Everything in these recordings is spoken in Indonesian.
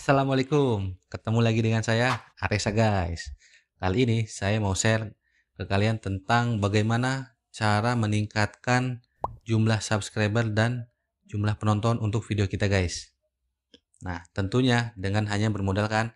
Assalamualaikum, ketemu lagi dengan saya Aresa guys. Kali ini saya mau share ke kalian tentang bagaimana cara meningkatkan jumlah subscriber dan jumlah penonton untuk video kita guys. Nah, tentunya dengan hanya bermodalkan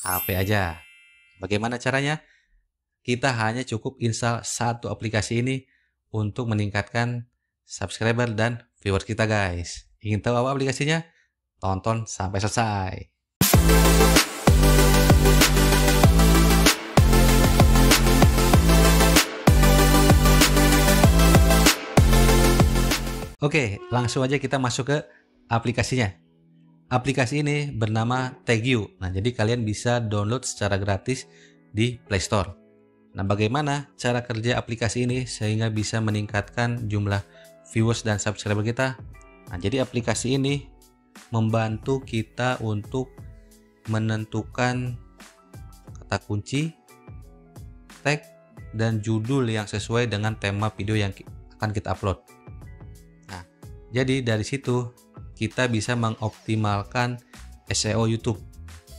HP aja. Bagaimana caranya? Kita hanya cukup install satu aplikasi ini untuk meningkatkan subscriber dan viewers kita guys. Ingin tahu apa aplikasinya? Tonton sampai selesai. Oke, langsung aja kita masuk ke aplikasinya. Aplikasi ini bernama TagYou. Nah, jadi kalian bisa download secara gratis di Play Store. Nah, bagaimana cara kerja aplikasi ini sehingga bisa meningkatkan jumlah viewers dan subscriber kita? Nah, jadi aplikasi ini membantu kita untuk menentukan kata kunci, tag, dan judul yang sesuai dengan tema video yang akan kita upload. Nah, jadi dari situ kita bisa mengoptimalkan SEO YouTube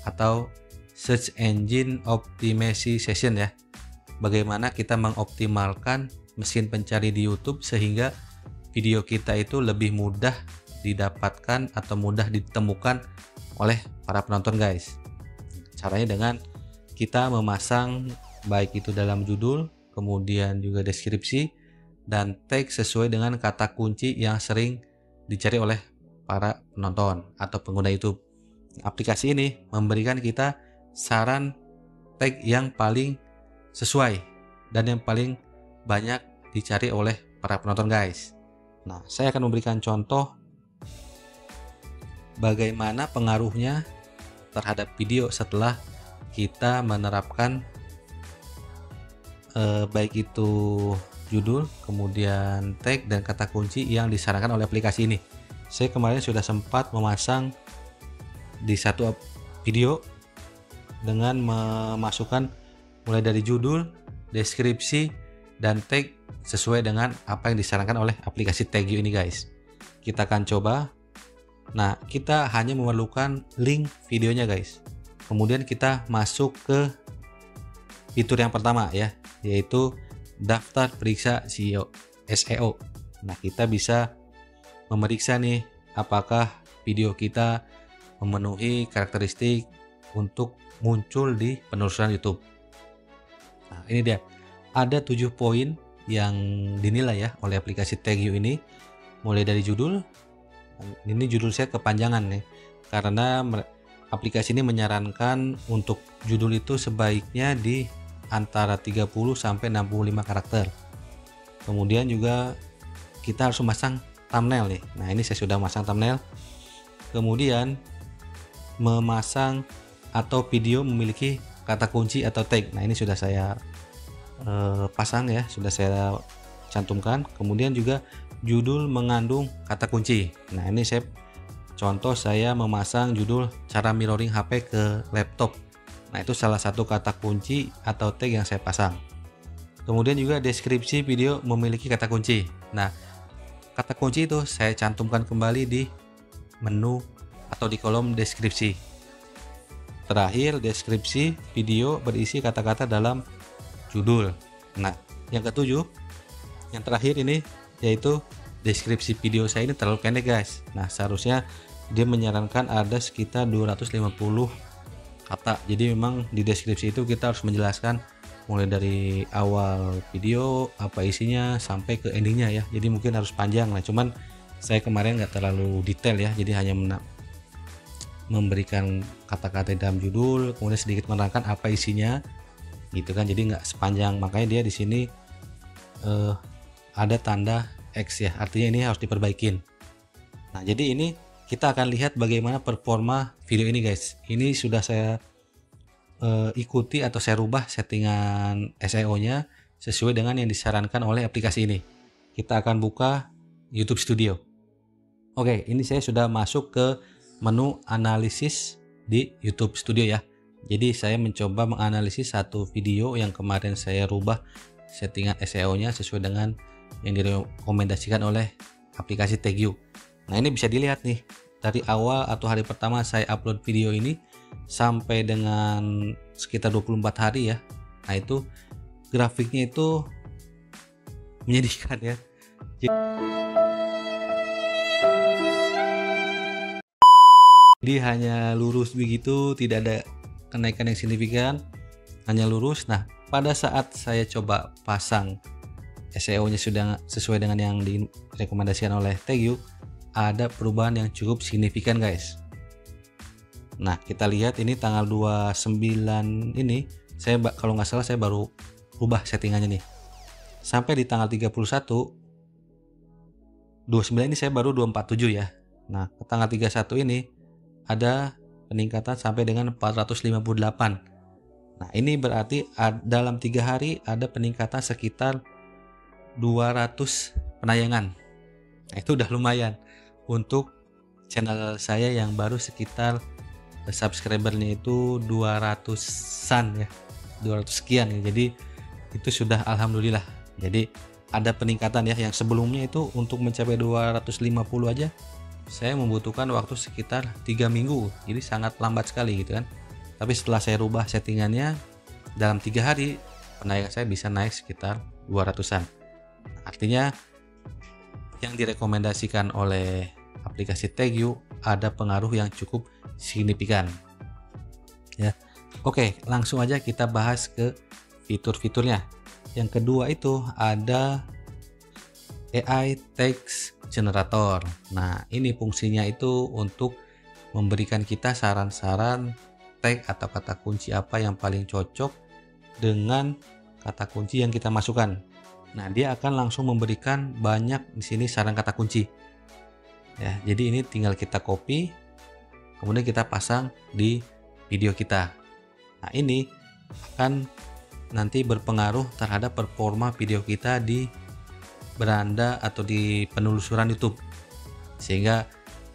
atau Search Engine Optimization ya. Bagaimana kita mengoptimalkan mesin pencari di YouTube sehingga video kita itu lebih mudah didapatkan atau mudah ditemukan oleh para penonton guys. Caranya dengan kita memasang baik itu dalam judul, kemudian juga deskripsi dan tag sesuai dengan kata kunci yang sering dicari oleh para penonton atau pengguna YouTube. Aplikasi ini memberikan kita saran tag yang paling sesuai dan yang paling banyak dicari oleh para penonton guys. Nah, saya akan memberikan contoh bagaimana pengaruhnya terhadap video setelah kita menerapkan baik itu judul, kemudian tag dan kata kunci yang disarankan oleh aplikasi ini. Saya kemarin sudah sempat memasang di satu video dengan memasukkan mulai dari judul, deskripsi, dan tag sesuai dengan apa yang disarankan oleh aplikasi TagYou ini guys. Kita akan coba. Nah, kita hanya memerlukan link videonya guys. Kemudian kita masuk ke fitur yang pertama ya, yaitu daftar periksa SEO. Nah, kita bisa memeriksa nih apakah video kita memenuhi karakteristik untuk muncul di penelusuran YouTube. Nah, ini dia. Ada 7 poin yang dinilai ya oleh aplikasi TagYou ini. Mulai dari judul. Ini judul saya kepanjangan nih, karena aplikasi ini menyarankan untuk judul itu sebaiknya di antara 30 sampai 65 karakter. Kemudian juga kita harus memasang thumbnail nih. Nah, ini saya sudah memasang thumbnail. Kemudian memasang atau video memiliki kata kunci atau tag. Nah, ini sudah saya pasang ya, sudah saya cantumkan. Kemudian juga judul mengandung kata kunci. Nah, ini contoh saya memasang judul cara mirroring HP ke laptop. Nah, itu salah satu kata kunci atau tag yang saya pasang. Kemudian juga deskripsi video memiliki kata kunci. Nah, kata kunci itu saya cantumkan kembali di menu atau di kolom deskripsi. Terakhir, deskripsi video berisi kata-kata dalam judul. Nah, yang ketujuh, yang terakhir ini yaitu deskripsi video saya ini terlalu pendek guys. Nah, seharusnya dia menyarankan ada sekitar 250 kata. Jadi memang di deskripsi itu kita harus menjelaskan mulai dari awal video apa isinya sampai ke endingnya ya. Jadi mungkin harus panjang. Nah, cuman saya kemarin nggak terlalu detail ya, jadi hanya memberikan kata-kata dalam judul, kemudian sedikit menerangkan apa isinya gitu kan. Jadi nggak sepanjang, makanya dia di sini ada tanda X ya, artinya ini harus diperbaikin. Nah, jadi ini kita akan lihat bagaimana performa video ini guys. Ini sudah saya ikuti atau saya rubah settingan SEO nya sesuai dengan yang disarankan oleh aplikasi ini. Kita akan buka YouTube Studio. Oke, ini saya sudah masuk ke menu analisis di YouTube Studio ya. Jadi saya mencoba menganalisis satu video yang kemarin saya rubah settingan SEO nya sesuai dengan yang direkomendasikan oleh aplikasi TagYou. Nah, ini bisa dilihat nih dari awal atau hari pertama saya upload video ini sampai dengan sekitar 24 hari ya. Nah itu grafiknya itu menyedihkan ya. Jadi hanya lurus begitu, tidak ada kenaikan yang signifikan, hanya lurus. Nah pada saat saya coba pasang SEO-nya sudah sesuai dengan yang direkomendasikan oleh TagView, ada perubahan yang cukup signifikan guys. Nah kita lihat ini tanggal 29 ini, saya kalau nggak salah saya baru ubah settingannya nih. Sampai di tanggal 29 ini saya baru 247 ya. Nah ke tanggal 31 ini ada peningkatan sampai dengan 458. Nah ini berarti dalam 3 hari ada peningkatan sekitar 200 penayangan. Nah, itu udah lumayan untuk channel saya yang baru sekitar subscribernya itu 200-an ya, 200 sekian ya. Jadi itu sudah alhamdulillah. Jadi ada peningkatan ya, yang sebelumnya itu untuk mencapai 250 aja saya membutuhkan waktu sekitar 3 minggu. Jadi sangat lambat sekali gitu kan. Tapi setelah saya rubah settingannya, dalam 3 hari penayangan saya bisa naik sekitar 200-an. Artinya yang direkomendasikan oleh aplikasi TagView ada pengaruh yang cukup signifikan ya. Oke, langsung aja kita bahas ke fitur-fiturnya. Yang kedua itu ada AI Text Generator. Nah ini fungsinya itu untuk memberikan kita saran-saran tag atau kata kunci apa yang paling cocok dengan kata kunci yang kita masukkan. Nah dia akan langsung memberikan banyak di sini saran kata kunci ya. Jadi ini tinggal kita copy, kemudian kita pasang di video kita. Nah ini akan nanti berpengaruh terhadap performa video kita di beranda atau di penelusuran YouTube, sehingga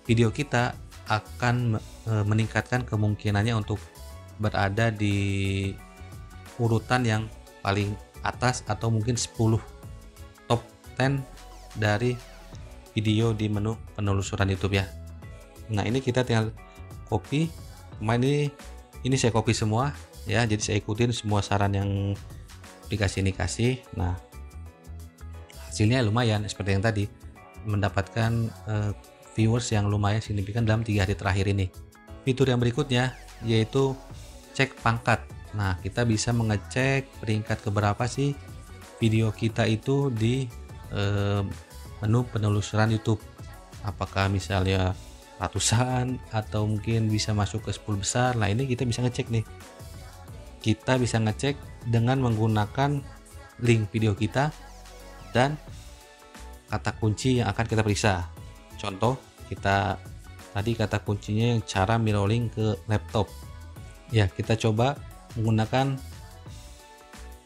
video kita akan meningkatkan kemungkinannya untuk berada di urutan yang paling atas atau mungkin 10 top 10 dari video di menu penelusuran YouTube ya. Nah ini kita tinggal copy. Ini saya copy semua ya, jadi saya ikutin semua saran yang aplikasi ini kasih. Nah hasilnya lumayan seperti yang tadi, mendapatkan viewers yang lumayan signifikan dalam 3 hari terakhir ini. Fitur yang berikutnya yaitu cek pangkat. Nah kita bisa mengecek peringkat keberapa sih video kita itu di menu penelusuran YouTube. Apakah misalnya ratusan atau mungkin bisa masuk ke 10 besar. Nah ini kita bisa ngecek nih. Kita bisa ngecek dengan menggunakan link video kita dan kata kunci yang akan kita periksa. Contoh kita tadi kata kuncinya yang cara mirroring ke laptop ya, kita coba menggunakan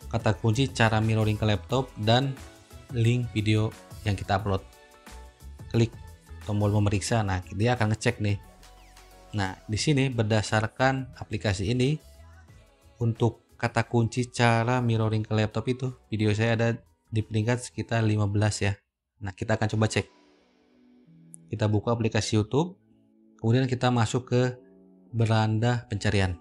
kata kunci cara mirroring ke laptop dan link video yang kita upload. Klik tombol memeriksa. Nah dia akan ngecek nih. Nah di sini berdasarkan aplikasi ini, untuk kata kunci cara mirroring ke laptop itu video saya ada di peringkat sekitar 15 ya. Nah kita akan coba cek. Kita buka aplikasi YouTube, kemudian kita masuk ke beranda pencarian.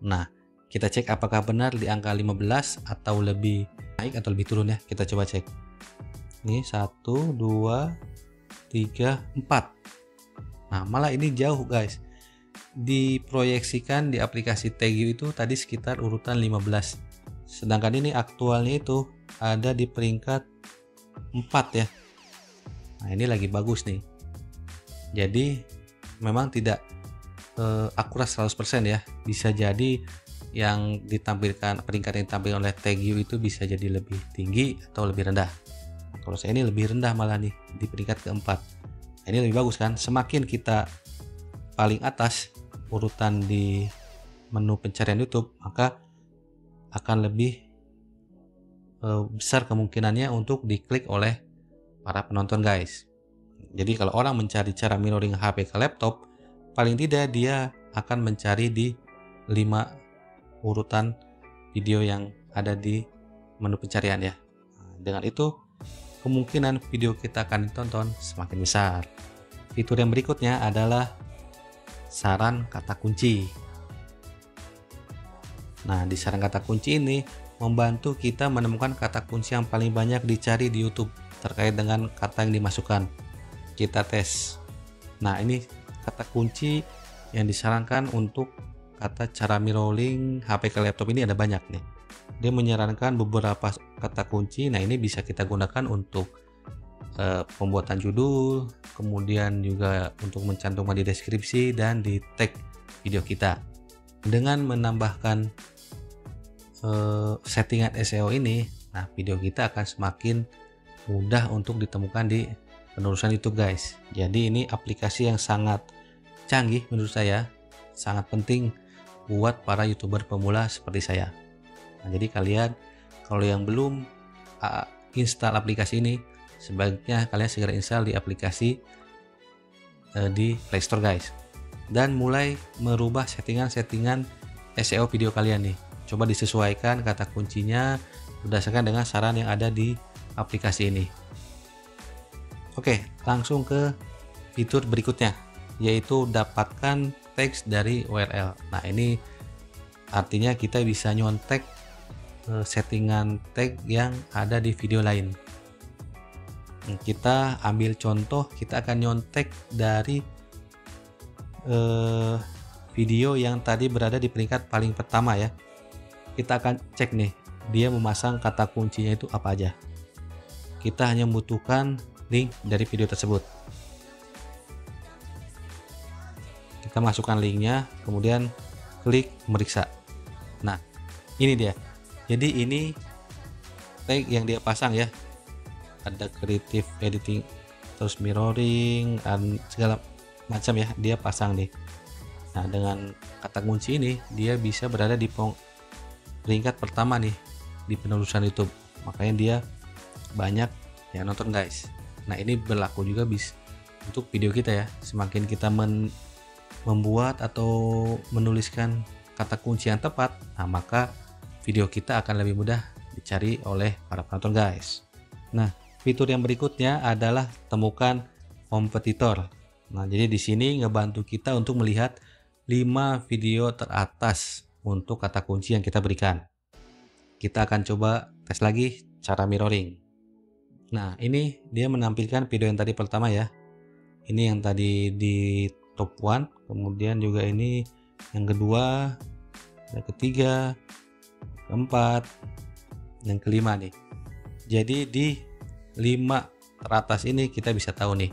Nah kita cek apakah benar di angka 15 atau lebih naik atau lebih turun ya. Kita coba cek. Ini 1, 2, 3, 4. Nah malah ini jauh guys. Diproyeksikan di aplikasi TagView itu tadi sekitar urutan 15. Sedangkan ini aktualnya itu ada di peringkat 4 ya. Nah ini lagi bagus nih. Jadi memang tidak akurat 100% ya. Bisa jadi yang ditampilkan, peringkat yang ditampilkan oleh TagView itu bisa jadi lebih tinggi atau lebih rendah. Nah, kalau saya ini lebih rendah malah nih, di peringkat keempat. Nah, ini lebih bagus kan. Semakin kita paling atas urutan di menu pencarian YouTube, maka akan lebih besar kemungkinannya untuk diklik oleh para penonton guys. Jadi kalau orang mencari cara mirroring HP ke laptop, paling tidak dia akan mencari di 5 urutan video yang ada di menu pencarian ya. Nah, dengan itu kemungkinan video kita akan ditonton semakin besar. Fitur yang berikutnya adalah saran kata kunci. Nah, di saran kata kunci ini membantu kita menemukan kata kunci yang paling banyak dicari di YouTube terkait dengan kata yang dimasukkan. Kita tes. Nah, ini kata kunci yang disarankan untuk kata cara mirroring HP ke laptop ini ada banyak nih. Dia menyarankan beberapa kata kunci. Nah, ini bisa kita gunakan untuk pembuatan judul, kemudian juga untuk mencantumkan di deskripsi dan di tag video kita. Dengan menambahkan settingan SEO ini, nah video kita akan semakin mudah untuk ditemukan di penelusuran YouTube guys. Jadi ini aplikasi yang sangat canggih menurut saya, sangat penting buat para YouTuber pemula seperti saya. Nah, jadi kalian kalau yang belum install aplikasi ini, sebaiknya kalian segera install di aplikasi di Play Store guys, dan mulai merubah settingan SEO video kalian nih. Coba disesuaikan kata kuncinya berdasarkan dengan saran yang ada di aplikasi ini. Oke, langsung ke fitur berikutnya, yaitu dapatkan teks dari URL. Nah, ini artinya kita bisa nyontek settingan tag yang ada di video lain. Kita ambil contoh, kita akan nyontek dari video yang tadi berada di peringkat paling pertama ya. Kita akan cek nih, dia memasang kata kuncinya itu apa aja. Kita hanya membutuhkan link dari video tersebut. Kita masukkan linknya, kemudian klik meriksa. Nah, ini dia. Jadi ini tag yang dia pasang ya. Ada creative editing, terus mirroring, dan segala macam ya, dia pasang nih. Nah, dengan kata kunci ini dia bisa berada di peringkat pertama nih di penelusuran YouTube. Makanya dia banyak yang nonton guys. Nah, ini berlaku juga untuk video kita ya. Semakin kita membuat atau menuliskan kata kunci yang tepat, nah maka video kita akan lebih mudah dicari oleh para penonton guys. Nah, fitur yang berikutnya adalah temukan kompetitor. Nah, jadi di sini ngebantu kita untuk melihat 5 video teratas untuk kata kunci yang kita berikan. Kita akan coba tes lagi cara mirroring. Nah, ini dia menampilkan video yang tadi pertama ya. Ini yang tadi di top 1, kemudian juga ini yang kedua, yang ketiga, keempat, yang kelima nih. Jadi di 5 teratas ini kita bisa tahu nih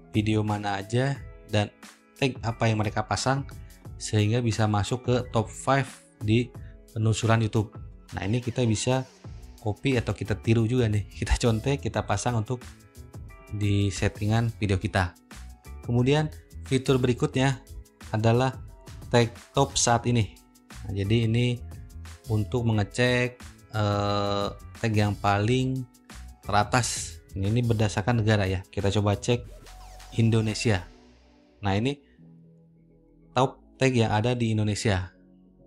video mana aja dan tag apa yang mereka pasang, sehingga bisa masuk ke top 5 di penelusuran YouTube. Nah, ini kita bisa copy atau kita tiru juga nih, kita contek, kita pasang untuk di settingan video kita. Kemudian fitur berikutnya adalah tag top saat ini. Nah, jadi ini untuk mengecek tag yang paling teratas. Ini berdasarkan negara ya. Kita coba cek Indonesia. Nah, ini top tag yang ada di Indonesia.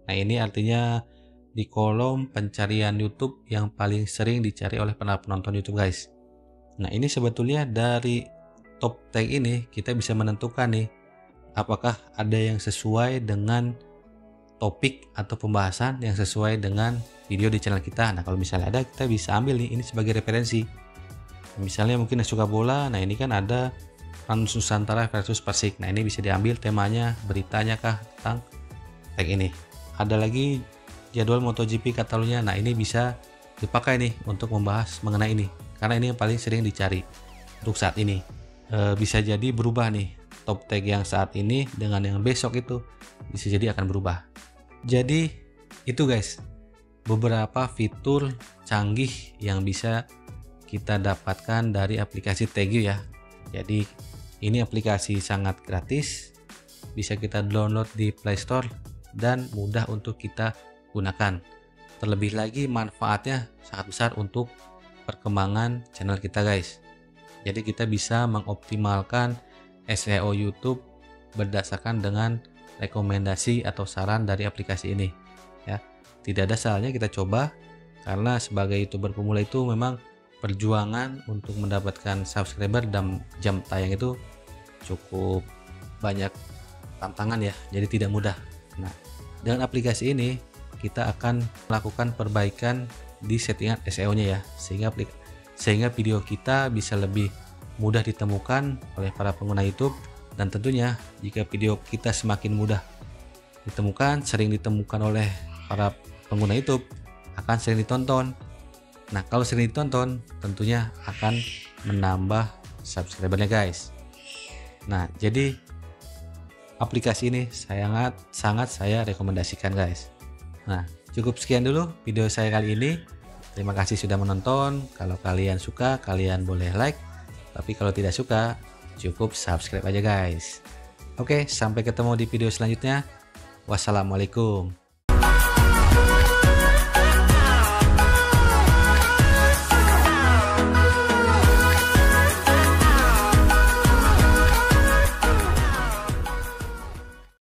Nah, ini artinya di kolom pencarian YouTube yang paling sering dicari oleh para penonton YouTube guys. Nah, ini sebetulnya dari top tag ini kita bisa menentukan nih apakah ada yang sesuai dengan topik atau pembahasan yang sesuai dengan video di channel kita. Nah, kalau misalnya ada, kita bisa ambil nih ini sebagai referensi. Misalnya mungkin suka bola, nah ini kan ada Rans Nusantara versus Persik. Nah, ini bisa diambil temanya, beritanya kah tentang tag ini. Ada lagi jadwal MotoGP Catalunya. Nah, ini bisa dipakai nih untuk membahas mengenai ini, karena ini yang paling sering dicari untuk saat ini. Bisa jadi berubah nih top tag yang saat ini dengan yang besok itu bisa jadi akan berubah. Jadi itu guys, beberapa fitur canggih yang bisa kita dapatkan dari aplikasi Tagio ya. Jadi ini aplikasi sangat gratis, bisa kita download di Play Store dan mudah untuk kita gunakan. Terlebih lagi manfaatnya sangat besar untuk perkembangan channel kita guys. Jadi kita bisa mengoptimalkan SEO YouTube berdasarkan dengan rekomendasi atau saran dari aplikasi ini ya. Tidak ada salahnya kita coba, karena sebagai YouTuber pemula itu memang perjuangan untuk mendapatkan subscriber dan jam tayang itu cukup banyak tantangan ya, jadi tidak mudah. Nah, dengan aplikasi ini kita akan melakukan perbaikan di settingan SEO-nya ya, sehingga video kita bisa lebih mudah ditemukan oleh para pengguna YouTube. Dan tentunya jika video kita semakin mudah ditemukan, sering ditemukan oleh para pengguna YouTube, akan sering ditonton. Nah, kalau sering ditonton tentunya akan menambah subscribernya guys. Nah, jadi aplikasi ini sangat saya rekomendasikan guys. Nah, cukup sekian dulu video saya kali ini. Terima kasih sudah menonton. Kalau kalian suka, kalian boleh like. Tapi kalau tidak suka, cukup subscribe aja guys. Oke, sampai ketemu di video selanjutnya. Wassalamualaikum.